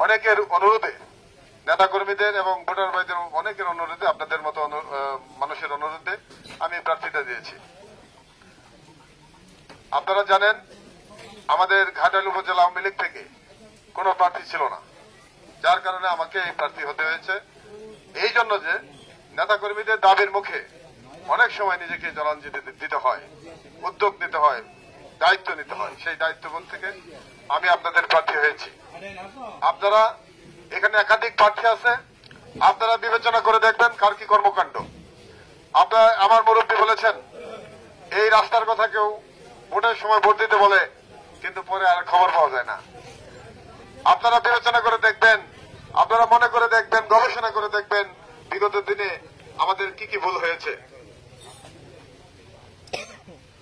অনেকের অনুরোধে, নেতাকর্মীদের এবং ভোটার ভাইদের অনেকের অনুরোধে, আপনাদের মতো মানুষের অনুরোধে আমি প্রার্থিতা দিয়েছি। আপনারা জানেন আমাদের ঘাটাইল উপজেলা আওয়ামী লীগ থেকে কোনো প্রার্থী ছিল না, যার কারণে আমাকে এই প্রার্থী হতে হয়েছে। এই জন্য যে নেতাকর্মীদের দাবির মুখে অনেক সময় নিজেকে জলাঞ্জলি দিতে হয়, উদ্যোগ নিতে হয়, দায়িত্ব নিতে হয়। সেই দায়িত্ববোধ থেকে আমি আপনাদের প্রার্থী হয়েছি। আপনারা এখানে একাধিক প্রার্থী আছে, আপনারা বিবেচনা করে দেখবেন কার কি কর্মকাণ্ড। আপনার আমার মুরব্বী বলেছেন এই রাস্তার কথা কেউ ভোটের সময় ভোট দিতে বলে, কিন্তু পরে আর খবর পাওয়া যায় না। আপনারা বিবেচনা করে দেখবেন, আপনারা মনে করে দেখবেন, গবেষণা করে দেখবেন বিগত দিনে আমাদের কি কি ভুল হয়েছে।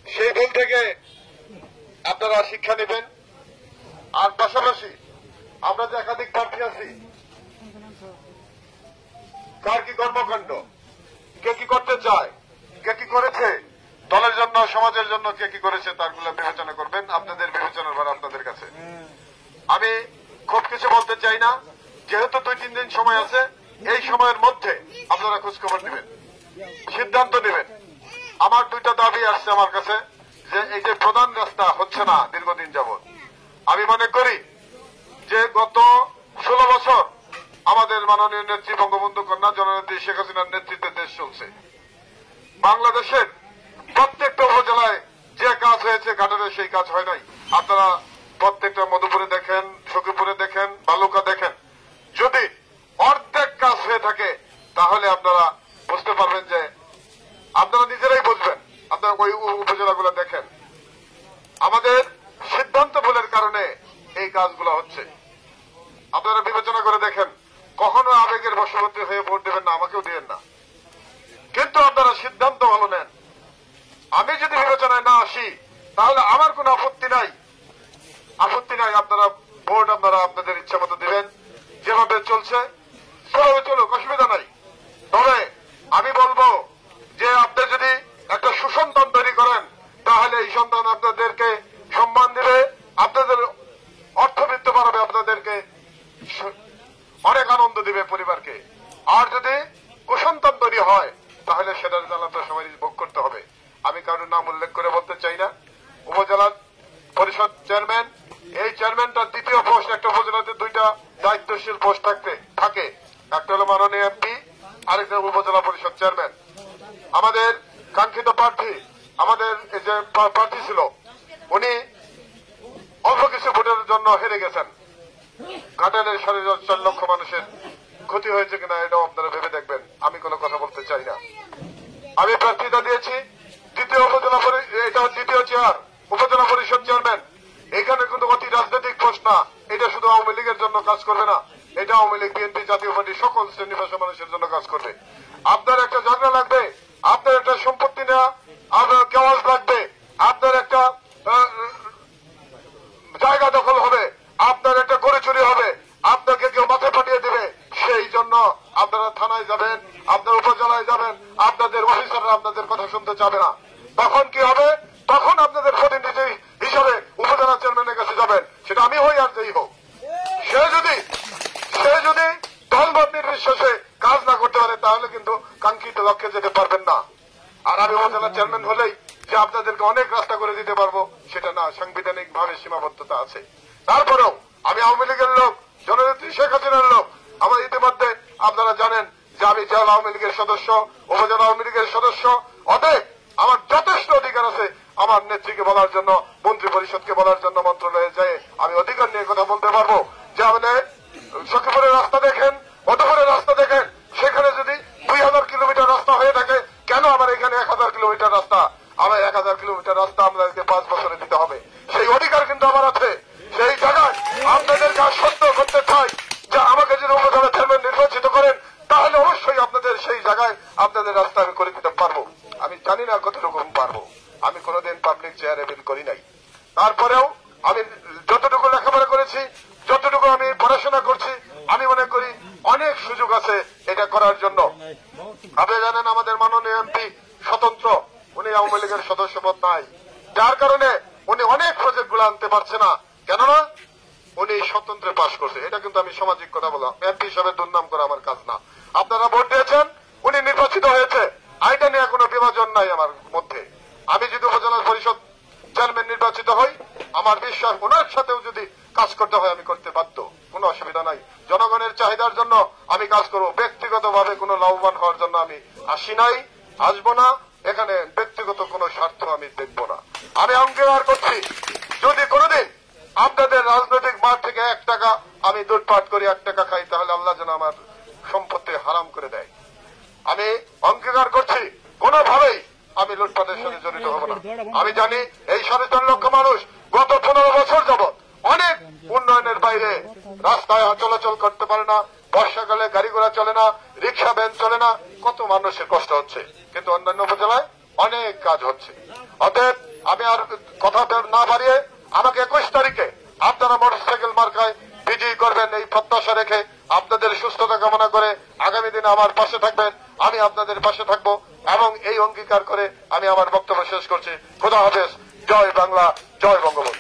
সেই ভুল থেকে আপনারা শিক্ষা নেবেন। আর পাশাপাশি আমরা যে একাধিক প্রার্থী আছি, কার কি কর্মকাণ্ড, কে কি করতে চায়, কে কি করেছে, দলের জন্য সমাজের জন্য কে কি করেছে, তারগুলো বিবেচনা করবেন। আপনাদের বিবেচনার ভার আপনাদের কাছে। আমি খুব কিছু বলতে চাই না, যেহেতু 2-3 দিন সময় আছে। এই সময়ের মধ্যে আপনারা খোঁজখবর নেবেন, সিদ্ধান্ত নেবেন। আমার 2টা দাবি আসছে আমার কাছে, যে এই যে প্রধান রাস্তা হচ্ছে না দীর্ঘদিন যাবৎ, আমি মনে করি যে গত 16 বছর আমাদের মাননীয় নেত্রী বঙ্গবন্ধু কন্যা জননেত্রী শেখ হাসিনার নেতৃত্বে দেশ চলছে। বাংলাদেশের প্রত্যেকটা উপজেলায় যে কাজ হয়েছে ঘাটালে সেই কাজ হয় নাই। আপনারা প্রত্যেকটা মধুপুরে দেখেন, সখীপুরে দেখেন, বালুকা দেখেন। যদি অর্ধেক কাজ হয়ে থাকে তাহলে আপনারা বুঝতে পারবেন, যে আপনারা নিজেরাই বুঝবেন। আপনারা ওই উপজেলাগুলো দেখেন, আমাদের সিদ্ধান্ত ভুলের কারণে এই কাজগুলো হচ্ছে। আপনারা বিবেচনা করে দেখেন, কখনো আবেগের বশবর্তী হয়ে ভোট দেবেন না, আমাকেও দিবেন না, কিন্তু আপনারা সিদ্ধান্ত ভালো নেন। আমি যদি বিবেচনায় না আসি তাহলে আমার কোনো আপত্তি নাই, আপনারা ভোট আপনাদের ইচ্ছা মতো দিবেন। যেভাবে চলছে সেভাবে চলুক, অসুবিধা নাই। তবে আমি বলবো যে আপনি যদি একটা সুসন্তান তৈরি করেন, তাহলে এই সন্তান আপনাদেরকে সম্মান দিবে, আপনাদের অর্থবিত্ত বাড়াবে, আপনাদেরকে অনেক আনন্দ দিবে পরিবারকে। আর যদি কুসন্তান তৈরি হয় তাহলে সেটার জ্বালাটা সবাই ভোগ করতে হবে। আমি কারোর নাম উল্লেখ করে বলতে চাই না। উপজেলা পরিষদ চেয়ারম্যান, এই চেয়ারম্যানটার দ্বিতীয় পোস্ট, একটা উপজেলাতে 2টা দায়িত্বশীল পোস্ট থাকে, একটা হল মাননীয় এমপি, আরেকটা উপজেলা পরিষদ চেয়ারম্যান। আমাদের কাঙ্ক্ষিত প্রার্থী, আমাদের যে প্রার্থী ছিল, উনি অল্প কিছু ভোটের জন্য হেরে গেছেন। ঘাটাইলের 4.5 লক্ষ মানুষের ক্ষতি হয়েছে কিনা এটাও আপনারা ভেবে দেখবেন। আমি কোনো কথা বলতে চাই না। আমি প্রার্থিতা দিয়েছি এটা দ্বিতীয় চেয়ার, উপজেলা পরিষদ চেয়ারম্যান। এখানে কিন্তু অতি রাজনৈতিক পোস্ট না, এটা শুধু আওয়ামী লীগের জন্য কাজ করবে না, এটা আওয়ামী লীগ, বিএনপি, জাতীয় পার্টি সকল শ্রেণী পেশা মানুষের জন্য কাজ করবে। আপনার একটা জায়গা লাগবে, আপনার একটা সম্পত্তি নেওয়া, আপনার কেওয়াজ লাগবে, আপনার একটা জায়গা দখল হবে, আপনার একটা গড়ে চুরি হবে, আপনাকে কেউ মাথায় পাঠিয়ে দেবে। সেই জন্য আপনারা থানায় যাবেন, আপনার উপজেলায় যাবেন, আপনাদের অফিসাররা আপনাদের কথা শুনতে চাবে না। তখন কি হবে? তখন আপনাদের প্রতিনিধি হিসাবে উপজেলা চেয়ারম্যানের কাছে যাবেন, সেটা আমি হই আর যেই হোক। সে যদি দলমত নির্বিশেষে কাজ না করতে পারে তাহলে কিন্তু কাঙ্ক্ষিত লক্ষ্যে যেতে পারবেন না। আর আমি উপজেলা চেয়ারম্যান হলেই যে আপনাদেরকে অনেক রাস্তা করে দিতে পারবো সেটা না, সাংবিধানিক ভাবে সীমাবদ্ধতা আছে। তারপরেও আমি আওয়ামী লীগের লোক, জননেত্রী শেখ হাসিনার লোক। আমার ইতিমধ্যে আপনারা জানেন যে আমি জেলা আওয়ামী লীগের সদস্য, উপজেলা আওয়ামী লীগের সদস্য। অতএব আমার যথেষ্ট অধিকার আছে আমার নেত্রীকে বলার জন্য, মন্ত্রী পরিষদকে বলার জন্য, মন্ত্রণালয়ে যেয়ে আমি অধিকার নিয়ে কথা বলতে পারবো। যে আপনি সখীপুরের রাস্তা দেখেন, মধুপুরের রাস্তা দেখেন, সেখানে যদি 2000 কিলোমিটার রাস্তা হয়ে থাকে, কেন আমার এখানে 1000 কিলোমিটার রাস্তা? আমার 1000 কিলোমিটার রাস্তা আমাদেরকে 5 বছরে দিতে হবে। সেই অধিকার কিন্তু আমার আছে। সেই জায়গায় আপনাদেরকে আশ্বস্ত করতে চাই যে আমাকে যদি উপজেলা চেয়ারম্যান নির্বাচিত করেন তাহলে অবশ্যই আপনাদের সেই জায়গায় আপনাদের রাস্তা আমি করে দিতে পারবো। আমি জানি না কতটুকু পারবো, আমি কোনোদিন পাবলিক চেয়ারে বিল করি নাই। তারপরেও আমি যতটুকু লেখাপড়া করেছি, যতটুকু আমি পড়াশোনা করছি, আমি মনে করি অনেক সুযোগ আছে এটা করার জন্য। আপনি জানেন আমাদের মাননীয় এমপি স্বতন্ত্র, উনি আওয়ামী লীগের সদস্যপদ নাই, যার কারণে উনি অনেক প্রজেক্ট গুলো আনতে পারছে না। কেননা উনি আমি স্বতন্ত্র পাশ করছি, এটা কিন্তু আমি সামাজিক কথা বললাম, এমপি হিসাবে দুর্নাম করা আমার কাজ না। আপনারা ভোট দিয়েছেন, উনি নির্বাচিত হয়েছে, আইটা নিয়ে কোনো বিভাজন নাই আমার মধ্যে। আমি যদি উপজেলা পরিষদ চেয়ারম্যান নির্বাচিত হই, আমার বিশ্বাস ওনার সাথেও যদি কাজ করতে হয় আমি করতে বাধ্য, কোনো অসুবিধা নাই। জনগণের চাহিদার জন্য আমি কাজ করব, ব্যক্তিগতভাবে কোনো লাভবান হওয়ার জন্য আমি আসি নাই, আসবো না। এখানে ব্যক্তিগত কোনো স্বার্থ আমি দেখব না। আমি অঙ্গীকার করছি, যদি কোনোদিন আপনাদের রাজনৈতিক মাঠ থেকে 1 টাকা আমি লুটপাট করি, 1 টাকা খাই, তাহলে আল্লাহ যেন আমার সম্পত্তি হারাম করে দেয়। আমি অঙ্গীকার করছি, কোনোভাবেই আমি লুটপাটের সাথে জড়িত হব না। আমি জানি এই 4.5 লক্ষ মানুষ গত 15 বছর যাবৎ অনেক উন্নয়নের বাইরে রাস্তায় চলাচল করতে পারে না, বর্ষাকালে গাড়ি ঘোড়া চলে না, রিক্সা ভ্যান চলে না, কত মানুষের কষ্ট হচ্ছে, কিন্তু অন্যান্য উপজেলায় অনেক কাজ হচ্ছে। অতএব আমি আর কথা না বাড়িয়ে আমাকে 21 তারিখে আপনারা মোটরসাইকেল মার্কায় বিজয়ী করবেন, এই প্রত্যাশা রেখে আপনাদের সুস্থতা কামনা করে আগামী দিনে আমার পাশে থাকবেন, আমি আপনাদের পাশে থাকব, এবং এই অঙ্গীকার করে আমি আমার বক্তব্য শেষ করছি। খোদা হাফেজ। জয় বাংলা, জয় বঙ্গবন্ধু।